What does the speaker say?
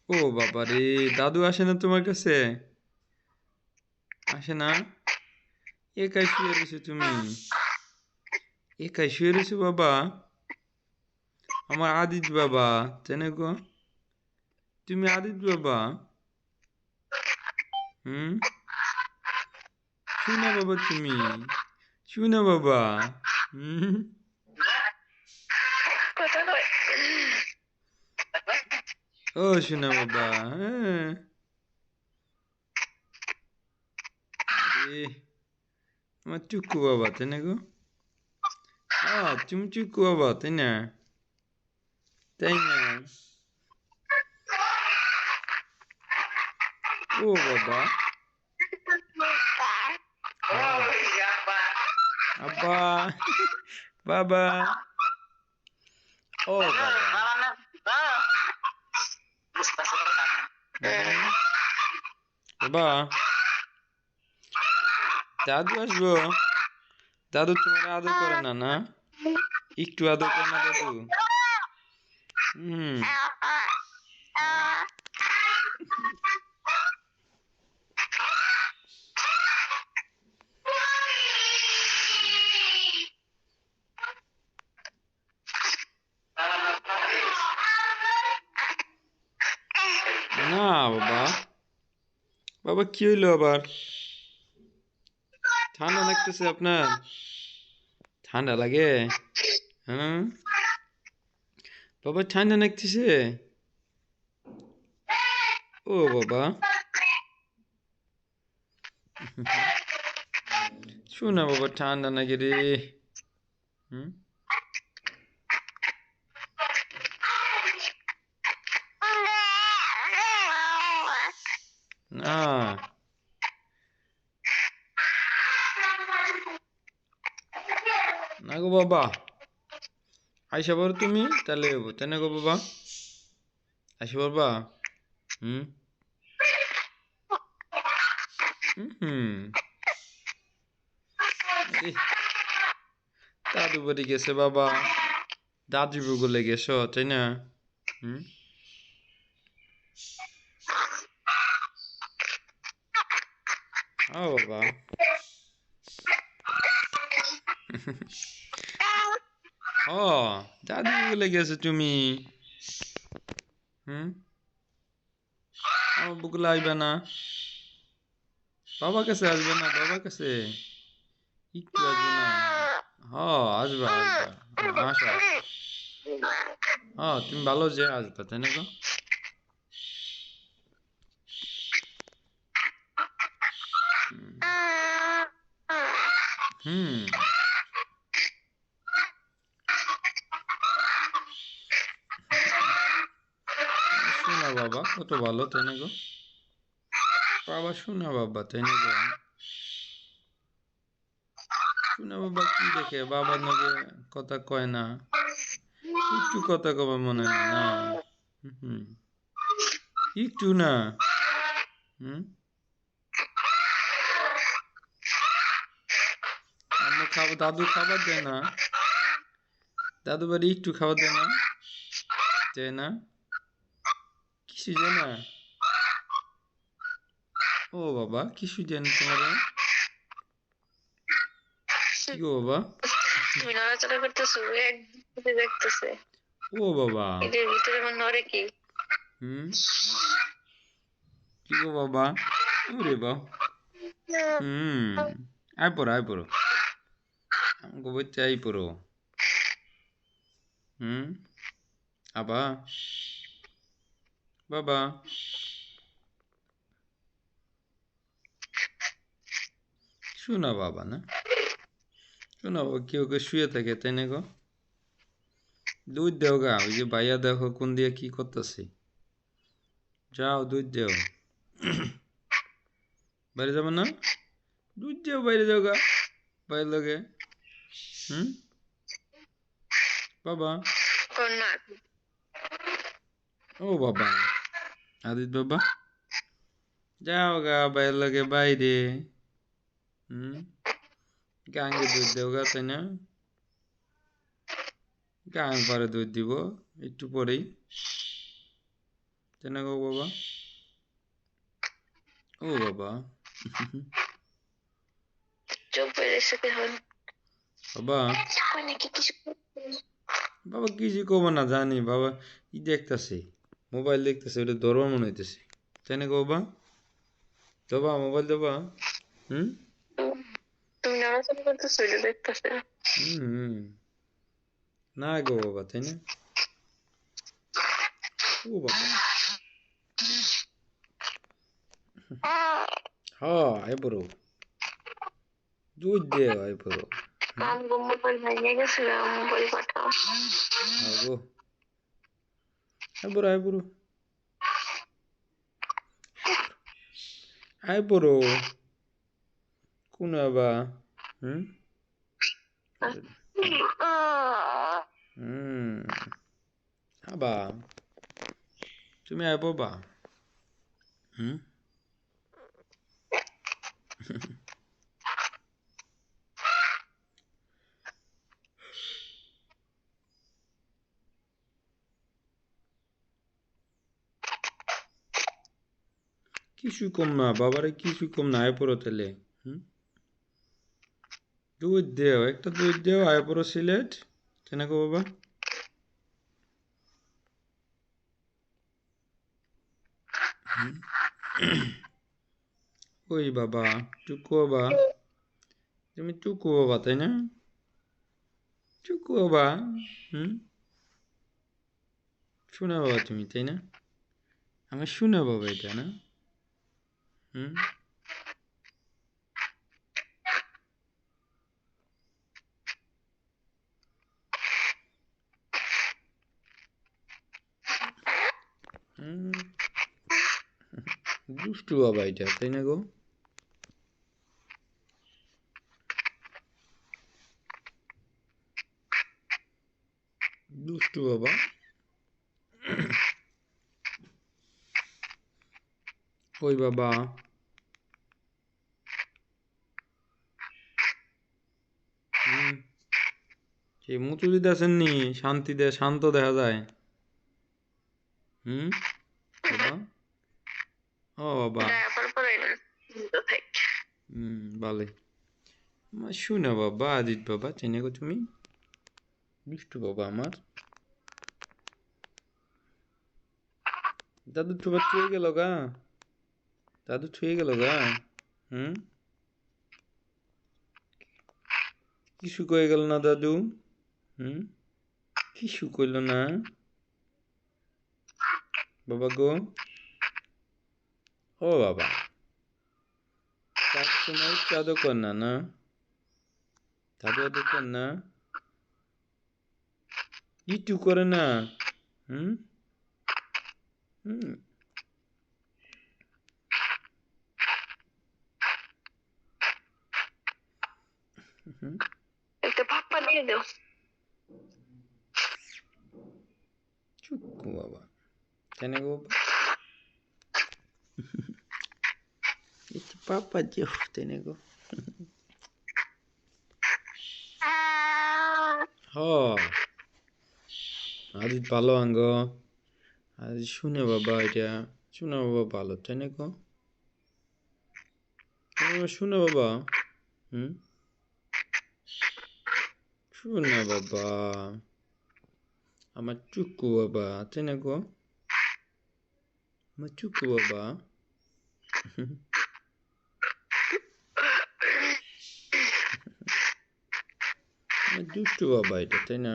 ও বাবা রে, দাদু আসে না তোমার কাছে? আসে না? একাই শুয়ে রয়েছো তুমি? একাই শুয়ে রয়েছো বাবা? আমার আদিত বাবা, তাই না গো? তুমি আদিত বাবা? হুম? শুনা বাবা তুমি? শুনা বাবা? হুম? ও শুনা বাবা, হ্যাঁ। আরে, আমার চুক্কু বাবা, তাই না গো? তুমি চুক্কু বাবা, তাই না? তাই না? ও বাবা, হ্যাঁ। আব্বা, বাবা, ও বাবা, হুম, বাবা, দাদু আসবো? দাদু তোমার আদর করে না না? একটু আদর করে না দাদু? হুম। না বাবা, বাবা কি হইলো আবার? ঠান্ডা লাগতেছে আপনার? ঠান্ডা লাগে? হ্যাঁ বাবা, ঠান্ডা লাগতেছে? ও বাবা, শোনা বাবা, ঠান্ডা নাকি রে? হুম? না, না গো বাবা, আইসা পারো তুমি তাহলে হবো, তাই না গো বাবা? আইসা পারবা? হুম? হুম। আরে, দাদু বাড়ি গেছে বাবা, দাদু বগুলে গেছো তাই না? হুম? ও বাবা, ও দাদু বগুলে গেছো তুমি? হুম? আমার বগুলা আইবা না? বাবার কাছে আসবে না? বাবার কাছে একটু আসবে না? হ, আসবা আসবা, আসো আসো। তুমি ভালো যে আসবা, তাই না গো? হুম। হুম, শোনা বাবা কত ভালো, তাই না গো? বাবা শোনা বাবা, তাই না গো? শোনা বাবা কি দেখে বাবার নাকি কথা কয় না? একটু কথা কবে মনে হয় না? হুম, একটু না? হুম? আম্মু খাবার, দাদু খাবার দেয় না? দাদু বাড়ি একটু খাবার দেয় না? দেয় না? কিছু দেয় না? ও বাবা, কিছু দেয় না তোমার? কি গো বাবা? তুমি নড়াচড়া করতেছো, দেখতেছে ও বাবা, এটার ভিতরে আমার নড়ে কি? হুম, কি গো বাবা? ওরে বাবা, হুম, আয় পড়ো আয় পড়ো, আমাকে বলতে আই পড়ো। হুম, আবা, বাবা, শোনা বাবা না? শোনা বাবা কেউ কেউ শুয়ে থাকে, তাই না গো? দুধ দেও গা, ওই যে ভাইয়া দেখো কোন দিয়ে কি করতেছে। যাও দুধ দেও। বাইরে যাবে না? দুধ দেও, বাইরে যাও গা, বাইরে লাগে। হুম, বাবা, কোন না? ও বাবা, আদিত বাবা, যাও গা বাইরে লাগে, বাইরে। হুম, গাঙ্গে দুধ দেও গা, তাই না? গাং পরে দুধ দিব একটু পরেই, তাই না গো বাবা? ও বাবা। চুপ বেড়েছে কেমন বাবা, নাকি কিছু বাবা কিছু কব না জানি বাবা। ই দেখতেছে, মোবাইল দেখতেছে, ওটা ধরবা মনে হইতেছে। তাই না গো বাবা? দেবা মোবাইল দেবা? হুম তুমি নড়াচড়া করতেছো এটা দেখতেছে হুম হুম। না গো বাবা, তাই না? ও বাবা। হ্যাঁ আয় পড়ো, দুধ দে আয় পড়ো। আমগো মোবাইল ভেঙে গেছিল মোবাইল পাঠাও হ্যাঁ গো, আয় পড়ো আয় পড়ো আয় পড়ো। কোন আবা? হুম হুম। আবা তুমি আয় পড়বা? হুম কিছু কম না বাবারে, কিছু কম না, আয় পড়ো তাহলে। হুম দুধ দেও, একটা দুধ দেও, আয় পড়ো সিলেট। তাই না গো বাবা? ওই বাবা, টুকু বাবা, তুমি টুকু বাবা তাই না? টুকু বাবা। হুম শোনা বাবা তুমি তাই না? আমার শোনা বাবা এটা না? হুম হুম দুষ্টু বাবা এটা তাই না গো? দুষ্টু বাবা। ওই বাবা, হুম সে মুচু দিতে আসেননি, শান্তি দে, শান্ত দেখা যায়। হুম বাবা, ও বাবা। ডায়াপার পরাই না থাক ভালোই। আমার শুনে বাবা, আজিত বাবা তাই না গো তুমি? দুষ্টু বাবা আমার। দাদু তোমার ছুঁয়ে গেল গা, দাদু ছুঁয়ে গেল গা। হুম কিছু কয়ে গেল না দাদু? হুম কিছু কইল না বাবা গো? ও বাবা, দাদু তোমার চাঁদও কর না না? দাদু আদু কর না, ইটু করে না? হুম হুম হুম একটা পাপ্পা দিয়ে দাও চুক্কু বাবা তাই না গো বাবা? একটু পাপা যে তাই না গো? হ আজিত ভালো আঙ্গ, আজ শুনে বাবা এটা, শুনে বাবা ভালো তাই না গো? শুনে বাবা। হুম শুনে বাবা, আমার চুক্কু বাবা তাই না গো? আমার চুক্কু বাবা। আমার দুষ্টু বাবা এটা তাই না?